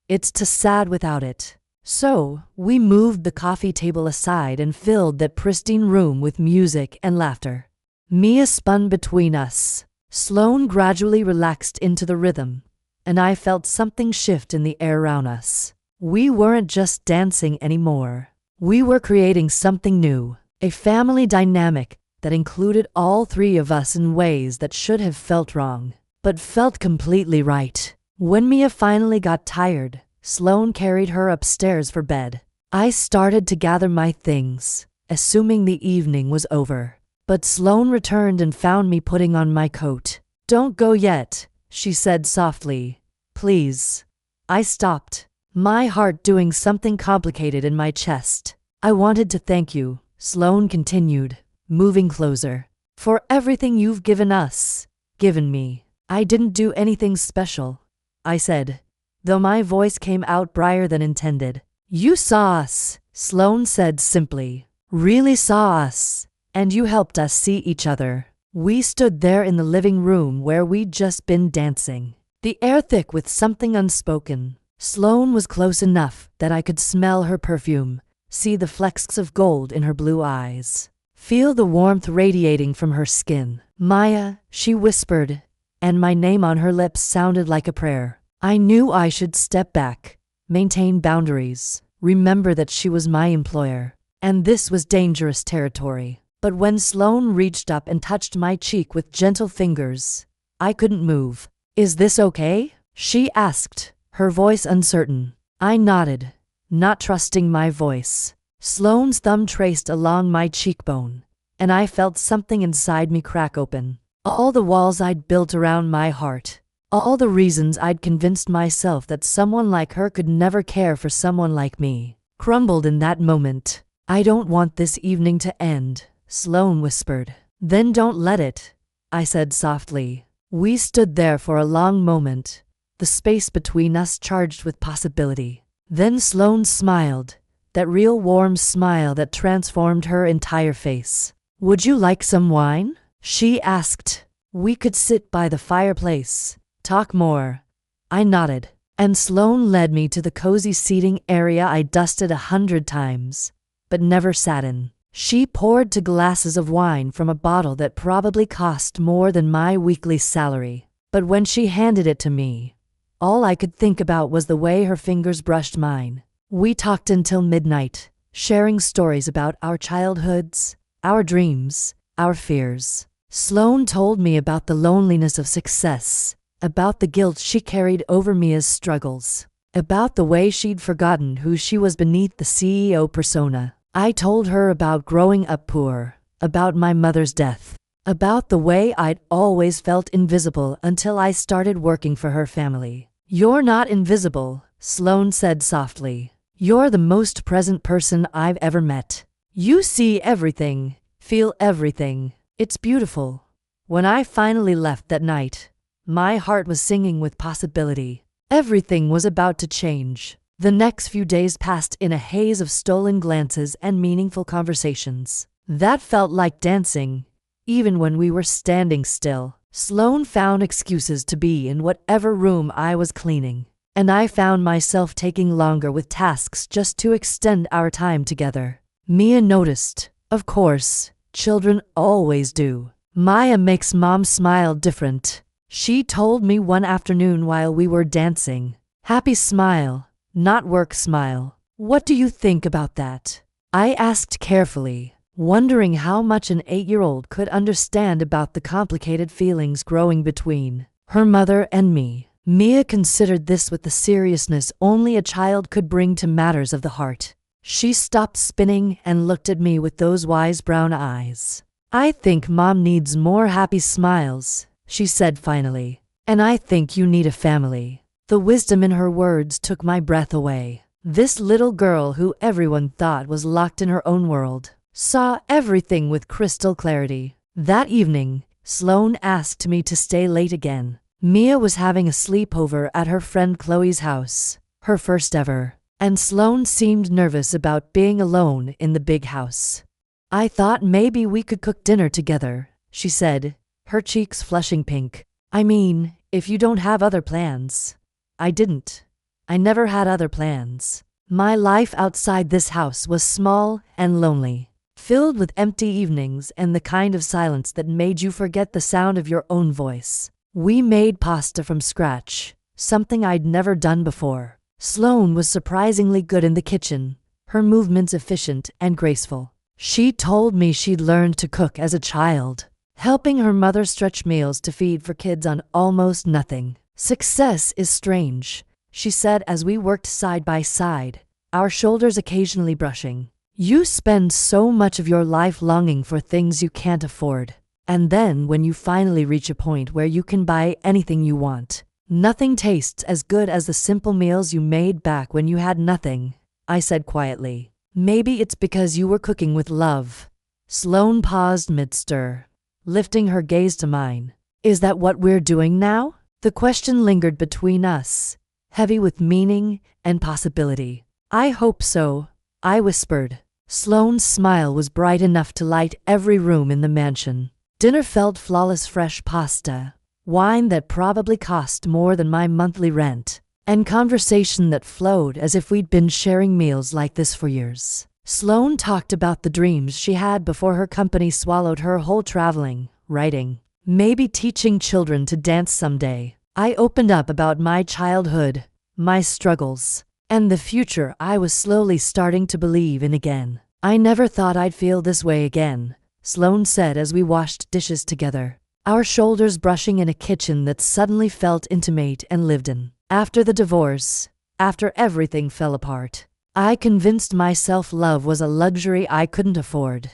It's too sad without it. So, we moved the coffee table aside and filled that pristine room with music and laughter. Mia spun between us. Sloane gradually relaxed into the rhythm, and I felt something shift in the air around us. We weren't just dancing anymore. We were creating something new, a family dynamic that included all three of us in ways that should have felt wrong, but felt completely right. When Mia finally got tired, Sloane carried her upstairs for bed. I started to gather my things, assuming the evening was over. But Sloane returned and found me putting on my coat. Don't go yet, she said softly. Please. I stopped, my heart doing something complicated in my chest. I wanted to thank you, Sloane continued, moving closer, for everything you've given us, given me. I didn't do anything special, I said, though my voice came out brighter than intended. You saw us, Sloane said simply. Really saw us, and you helped us see each other. We stood there in the living room where we'd just been dancing, the air thick with something unspoken. Sloane was close enough that I could smell her perfume, see the flecks of gold in her blue eyes, feel the warmth radiating from her skin. Maya, she whispered, and my name on her lips sounded like a prayer. I knew I should step back, maintain boundaries, remember that she was my employer, and this was dangerous territory. But when Sloane reached up and touched my cheek with gentle fingers, I couldn't move. Is this okay? She asked, her voice uncertain. I nodded, not trusting my voice. Sloane's thumb traced along my cheekbone, and I felt something inside me crack open. All the walls I'd built around my heart, all the reasons I'd convinced myself that someone like her could never care for someone like me, crumbled in that moment. I don't want this evening to end, Sloane whispered. Then don't let it, I said softly. We stood there for a long moment, the space between us charged with possibility. Then Sloane smiled, that real warm smile that transformed her entire face. Would you like some wine? She asked. We could sit by the fireplace, talk more. I nodded, and Sloane led me to the cozy seating area I dusted 100 times, but never sat in. She poured 2 glasses of wine from a bottle that probably cost more than my weekly salary. But when she handed it to me, all I could think about was the way her fingers brushed mine. We talked until midnight, sharing stories about our childhoods, our dreams, our fears. Sloane told me about the loneliness of success, about the guilt she carried over Mia's struggles, about the way she'd forgotten who she was beneath the CEO persona. I told her about growing up poor, about my mother's death, about the way I'd always felt invisible until I started working for her family. You're not invisible, Sloane said softly. You're the most present person I've ever met. You see everything, feel everything. It's beautiful. When I finally left that night, my heart was singing with possibility. Everything was about to change. The next few days passed in a haze of stolen glances and meaningful conversations. That felt like dancing, even when we were standing still. Sloane found excuses to be in whatever room I was cleaning, and I found myself taking longer with tasks just to extend our time together. Mia noticed. Of course, children always do. Maya makes mom smile different. She told me one afternoon while we were dancing. Happy smile, not work smile. What do you think about that? I asked carefully, wondering how much an 8-year-old could understand about the complicated feelings growing between her mother and me. Mia considered this with the seriousness only a child could bring to matters of the heart. She stopped spinning and looked at me with those wise brown eyes. I think mom needs more happy smiles, she said finally. And I think you need a family. The wisdom in her words took my breath away. This little girl who everyone thought was locked in her own world saw everything with crystal clarity. That evening, Sloane asked me to stay late again. Mia was having a sleepover at her friend Chloe's house, her first ever, and Sloane seemed nervous about being alone in the big house. I thought maybe we could cook dinner together, she said, her cheeks flushing pink. I mean, if you don't have other plans. I didn't. I never had other plans. My life outside this house was small and lonely, filled with empty evenings and the kind of silence that made you forget the sound of your own voice. We made pasta from scratch, something I'd never done before. Sloane was surprisingly good in the kitchen, her movements efficient and graceful. She told me she'd learned to cook as a child, helping her mother stretch meals to feed for kids on almost nothing. Success is strange, she said as we worked side by side, our shoulders occasionally brushing. You spend so much of your life longing for things you can't afford. And then when you finally reach a point where you can buy anything you want, nothing tastes as good as the simple meals you made back when you had nothing, I said quietly. Maybe it's because you were cooking with love. Sloane paused mid-stir, lifting her gaze to mine. Is that what we're doing now? The question lingered between us, heavy with meaning and possibility. I hope so, I whispered. Sloane's smile was bright enough to light every room in the mansion. Dinner felt flawless, fresh pasta, wine that probably cost more than my monthly rent, and conversation that flowed as if we'd been sharing meals like this for years. Sloane talked about the dreams she had before her company swallowed her whole: traveling, writing, maybe teaching children to dance someday. I opened up about my childhood, my struggles, and the future I was slowly starting to believe in again. I never thought I'd feel this way again, Sloane said as we washed dishes together, our shoulders brushing in a kitchen that suddenly felt intimate and lived in. After the divorce, after everything fell apart, I convinced myself love was a luxury I couldn't afford.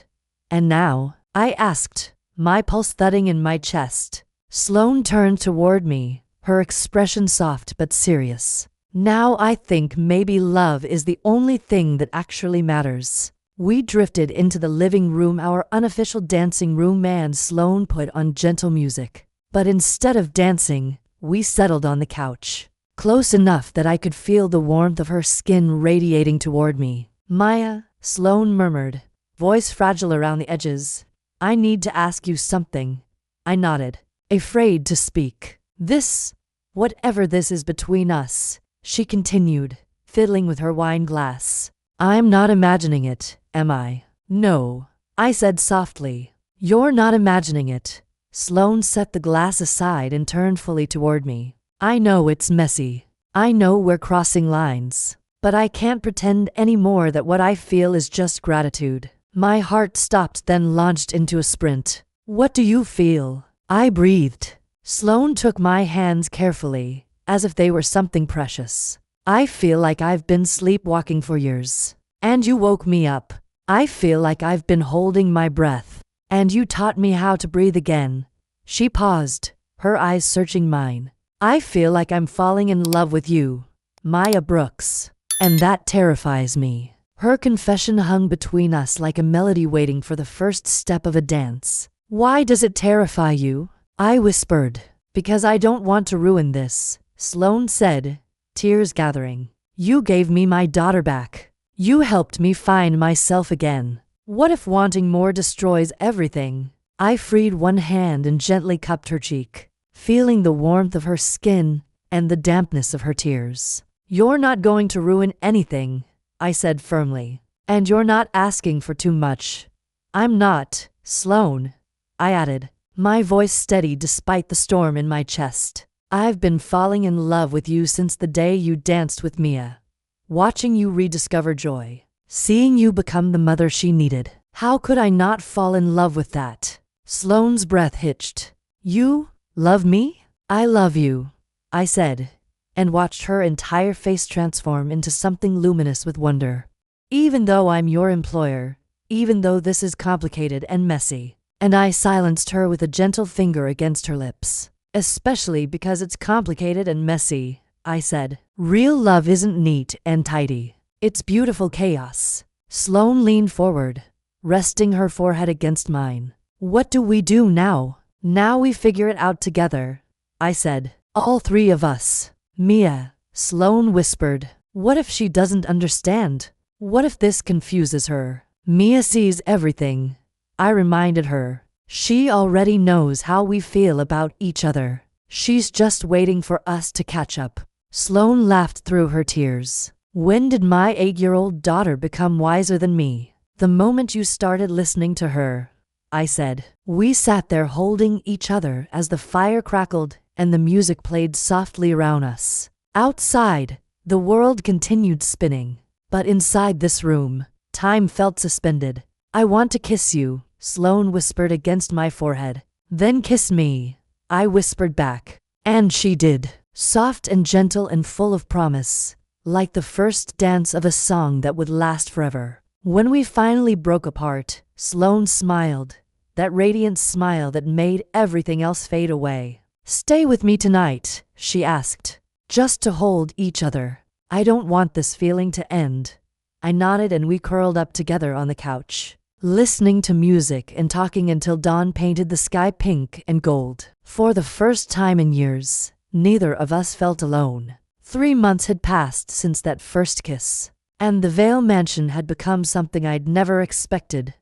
And now? I asked, my pulse thudding in my chest. Sloane turned toward me, her expression soft but serious. Now I think maybe love is the only thing that actually matters. We drifted into the living room, our unofficial dancing room, and Sloane put on gentle music. But instead of dancing, we settled on the couch, close enough that I could feel the warmth of her skin radiating toward me. Maya, Sloane murmured, voice fragile around the edges. I need to ask you something. I nodded, afraid to speak. This, whatever this is between us, she continued, fiddling with her wine glass. I'm not imagining it, am I? No, I said softly. You're not imagining it. Sloane set the glass aside and turned fully toward me. I know it's messy. I know we're crossing lines. But I can't pretend anymore that what I feel is just gratitude. My heart stopped, then launched into a sprint. What do you feel? I breathed. Sloane took my hands carefully, as if they were something precious. I feel like I've been sleepwalking for years, and you woke me up. I feel like I've been holding my breath, and you taught me how to breathe again. She paused, her eyes searching mine. I feel like I'm falling in love with you, Maya Brooks, and that terrifies me. Her confession hung between us like a melody waiting for the first step of a dance. Why does it terrify you? I whispered. Because I don't want to ruin this, Sloane said, tears gathering. You gave me my daughter back. You helped me find myself again. What if wanting more destroys everything? I freed one hand and gently cupped her cheek, feeling the warmth of her skin and the dampness of her tears. "You're not going to ruin anything," I said firmly. "And you're not asking for too much." "I'm not, Sloane," I added, my voice steady despite the storm in my chest. "I've been falling in love with you since the day you danced with Mia. Watching you rediscover joy. Seeing you become the mother she needed. How could I not fall in love with that?" Sloane's breath hitched. "You love me?" "I love you," I said, and watched her entire face transform into something luminous with wonder. "Even though I'm your employer, even though this is complicated and messy." And I silenced her with a gentle finger against her lips. "Especially because it's complicated and messy," I said. "Real love isn't neat and tidy. It's beautiful chaos." Sloane leaned forward, resting her forehead against mine. "What do we do now?" "Now we figure it out together," I said. "All three of us." "Mia," Sloane whispered. "What if she doesn't understand? What if this confuses her?" "Mia sees everything," I reminded her. "She already knows how we feel about each other. She's just waiting for us to catch up." Sloane laughed through her tears. "When did my 8-year-old daughter become wiser than me?" "The moment you started listening to her," I said. We sat there holding each other as the fire crackled and the music played softly around us. Outside, the world continued spinning, but inside this room, time felt suspended. "I want to kiss you," Sloane whispered against my forehead. "Then kiss me," I whispered back. And she did, soft and gentle and full of promise, like the first dance of a song that would last forever. When we finally broke apart, Sloane smiled, that radiant smile that made everything else fade away. "Stay with me tonight," she asked, "just to hold each other. I don't want this feeling to end." I nodded and we curled up together on the couch, listening to music and talking until dawn painted the sky pink and gold. For the first time in years, neither of us felt alone. 3 months had passed since that first kiss, and the Vale Mansion had become something I'd never expected.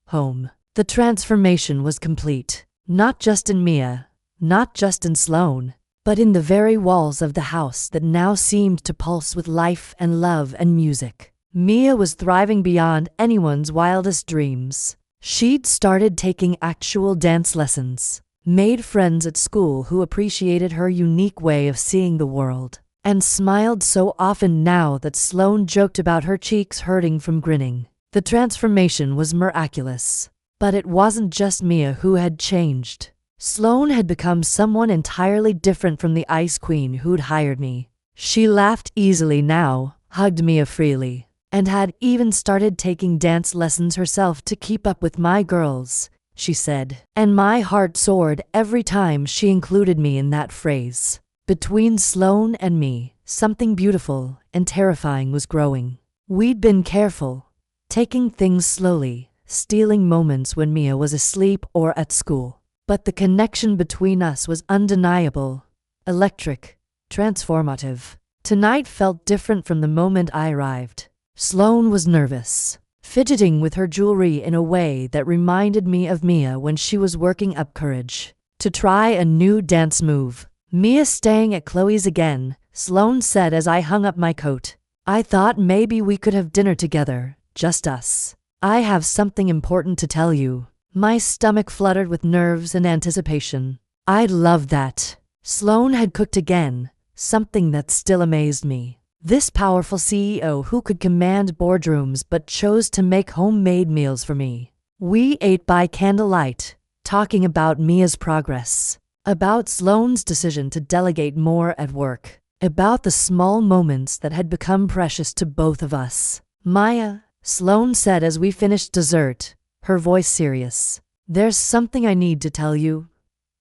Home. The transformation was complete, not just in Mia, not just in Sloane, but in the very walls of the house that now seemed to pulse with life and love and music. Mia was thriving beyond anyone's wildest dreams. She'd started taking actual dance lessons, made friends at school who appreciated her unique way of seeing the world, and smiled so often now that Sloane joked about her cheeks hurting from grinning. The transformation was miraculous. But it wasn't just Mia who had changed. Sloane had become someone entirely different from the Ice Queen who'd hired me. She laughed easily now, hugged Mia freely, and had even started taking dance lessons herself to keep up with my girls, she said. And my heart soared every time she included me in that phrase. Between Sloane and me, something beautiful and terrifying was growing. We'd been careful, taking things slowly, stealing moments when Mia was asleep or at school. But the connection between us was undeniable, electric, transformative. Tonight felt different from the moment I arrived. Sloane was nervous, fidgeting with her jewelry in a way that reminded me of Mia when she was working up courage to try a new dance move. "Mia staying at Chloe's again," Sloane said as I hung up my coat. "I thought maybe we could have dinner together, just us. I have something important to tell you." My stomach fluttered with nerves and anticipation. I'd love that. Sloane had cooked again, something that still amazed me. This powerful CEO who could command boardrooms but chose to make homemade meals for me. We ate by candlelight, talking about Mia's progress, about Sloane's decision to delegate more at work, about the small moments that had become precious to both of us. "Maya," Sloane said as we finished dessert, her voice serious. "There's something I need to tell you."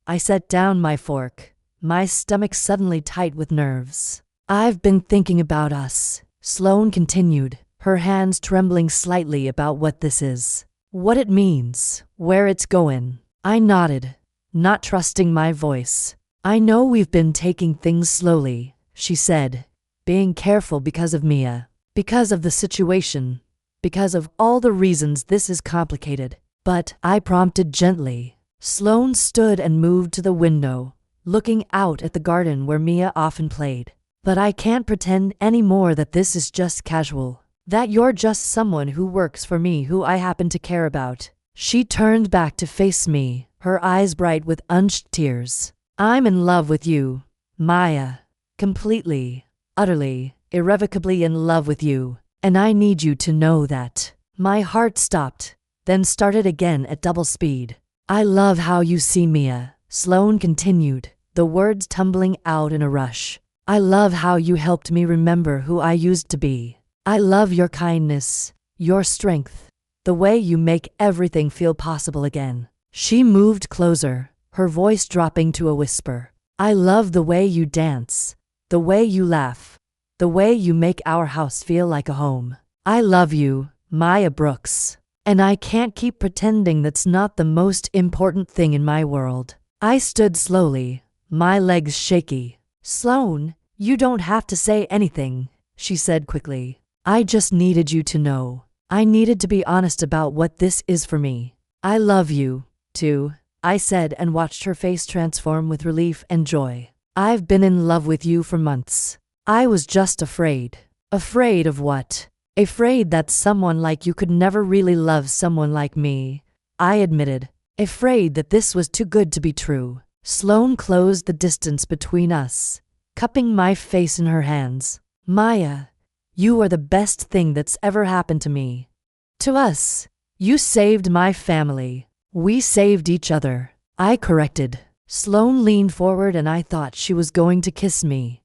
I set down my fork, my stomach suddenly tight with nerves. "I've been thinking about us," Sloane continued, her hands trembling slightly about what this is, what it means, where it's going. I nodded, not trusting my voice. "I know we've been taking things slowly," she said, "being careful because of Mia, because of the situation, because of all the reasons this is complicated. But," I prompted gently, Sloane stood and moved to the window, looking out at the garden where Mia often played. But I can't pretend anymore that this is just casual. That you're just someone who works for me who I happen to care about. She turned back to face me, her eyes bright with unshed tears. I'm in love with you, Maya. Completely, utterly, irrevocably in love with you. And I need you to know that. My heart stopped, then started again at double speed. I love how you see Mia, Sloane continued, the words tumbling out in a rush. I love how you helped me remember who I used to be. I love your kindness, your strength, the way you make everything feel possible again. She moved closer, her voice dropping to a whisper. I love the way you dance, the way you laugh, the way you make our house feel like a home. I love you, Maya Brooks. And I can't keep pretending that's not the most important thing in my world. I stood slowly, my legs shaky. Sloane, you don't have to say anything, she said quickly. I just needed you to know. I needed to be honest about what this is for me. I love you, too, I said and watched her face transform with relief and joy. I've been in love with you for months. I was just afraid. Afraid of what? Afraid that someone like you could never really love someone like me, I admitted. Afraid that this was too good to be true. Sloane closed the distance between us, cupping my face in her hands. Maya, you are the best thing that's ever happened to me. To us. You saved my family. We saved each other. I corrected. Sloane leaned forward and I thought she was going to kiss me.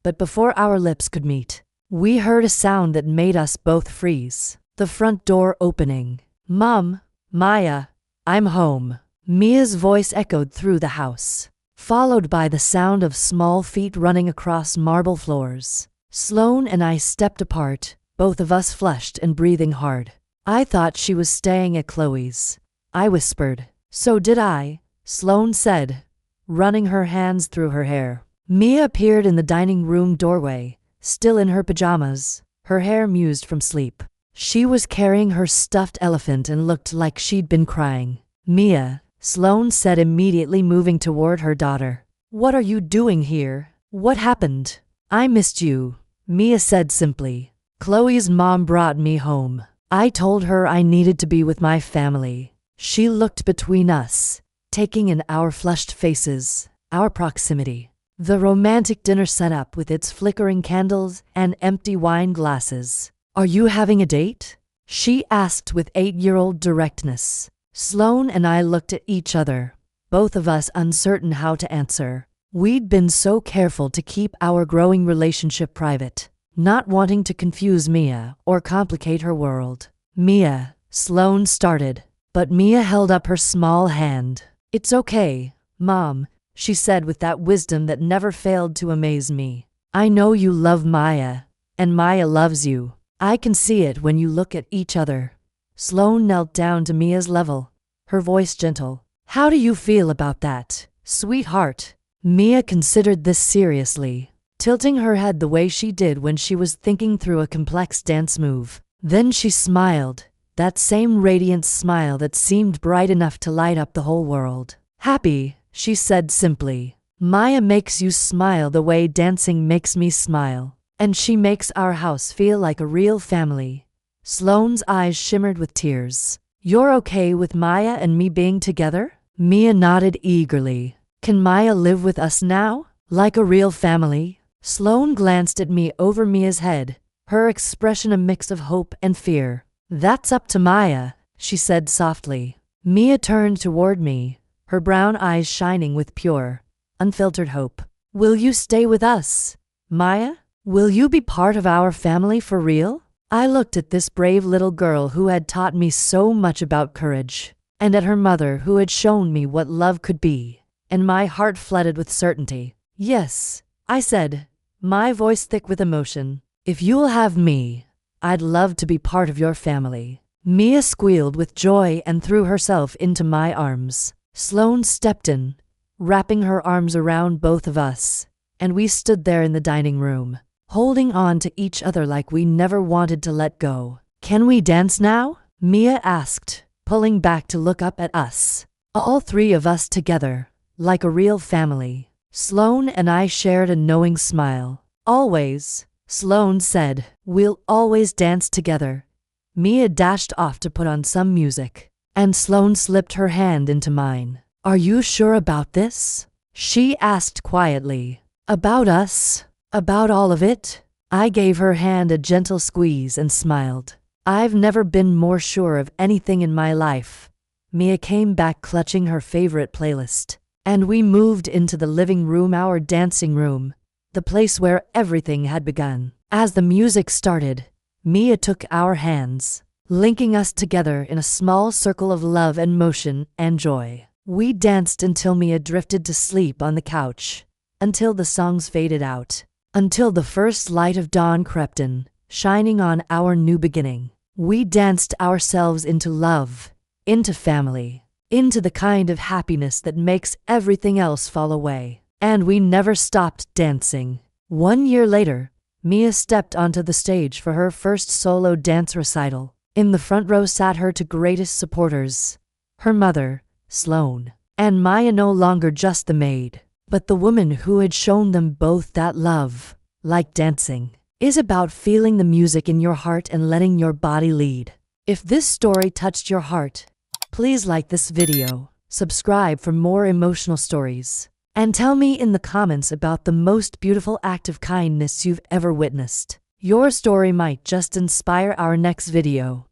But before our lips could meet, we heard a sound that made us both freeze. The front door opening. Mom, Maya, I'm home. Mia's voice echoed through the house, followed by the sound of small feet running across marble floors. Sloane and I stepped apart, both of us flushed and breathing hard. I thought she was staying at Chloe's. I whispered. So did I, Sloane said, running her hands through her hair. Mia appeared in the dining room doorway, still in her pajamas, her hair mused from sleep. She was carrying her stuffed elephant and looked like she'd been crying. Mia, Sloane said immediately, moving toward her daughter. What are you doing here? What happened? I missed you, Mia said simply. Chloe's mom brought me home. I told her I needed to be with my family. She looked between us, taking in our flushed faces, our proximity. The romantic dinner setup with its flickering candles and empty wine glasses. Are you having a date? She asked with 8-year-old directness. Sloane and I looked at each other, both of us uncertain how to answer. We'd been so careful to keep our growing relationship private, not wanting to confuse Mia or complicate her world. Mia, Sloane started, but Mia held up her small hand. It's okay, Mom, she said with that wisdom that never failed to amaze me. I know you love Maya, and Maya loves you. I can see it when you look at each other. Sloane knelt down to Mia's level, her voice gentle. How do you feel about that, sweetheart? Mia considered this seriously, tilting her head the way she did when she was thinking through a complex dance move. Then she smiled, that same radiant smile that seemed bright enough to light up the whole world. Happy, she said simply. Maya makes you smile the way dancing makes me smile, and she makes our house feel like a real family. Sloane's eyes shimmered with tears. You're okay with Maya and me being together? Mia nodded eagerly. Can Maya live with us now, like a real family? Sloane glanced at me over Mia's head, her expression a mix of hope and fear. That's up to Maya, she said softly. Mia turned toward me, her brown eyes shining with pure, unfiltered hope. Will you stay with us, Maya? Will you be part of our family for real? I looked at this brave little girl who had taught me so much about courage, and at her mother who had shown me what love could be, and my heart flooded with certainty. Yes, I said, my voice thick with emotion. If you'll have me, I'd love to be part of your family. Mia squealed with joy and threw herself into my arms. Sloane stepped in, wrapping her arms around both of us, and we stood there in the dining room, holding on to each other like we never wanted to let go. Can we dance now? Mia asked, pulling back to look up at us. All three of us together, like a real family. Sloane and I shared a knowing smile. Always, Sloane said, we'll always dance together. Mia dashed off to put on some music, and Sloane slipped her hand into mine. Are you sure about this? She asked quietly. About us? About all of it? I gave her hand a gentle squeeze and smiled. I've never been more sure of anything in my life. Mia came back clutching her favorite playlist, and we moved into the living room, our dancing room, the place where everything had begun. As the music started, Mia took our hands, linking us together in a small circle of love and motion and joy. We danced until Mia drifted to sleep on the couch, until the songs faded out, until the first light of dawn crept in, shining on our new beginning. We danced ourselves into love, into family, into the kind of happiness that makes everything else fall away. And we never stopped dancing. 1 year later, Mia stepped onto the stage for her first solo dance recital. In the front row sat her two greatest supporters, her mother, Sloane, and Maya, no longer just the maid, but the woman who had shown them both that love, like dancing, is about feeling the music in your heart and letting your body lead. If this story touched your heart, please like this video, subscribe for more emotional stories, and tell me in the comments about the most beautiful act of kindness you've ever witnessed. Your story might just inspire our next video.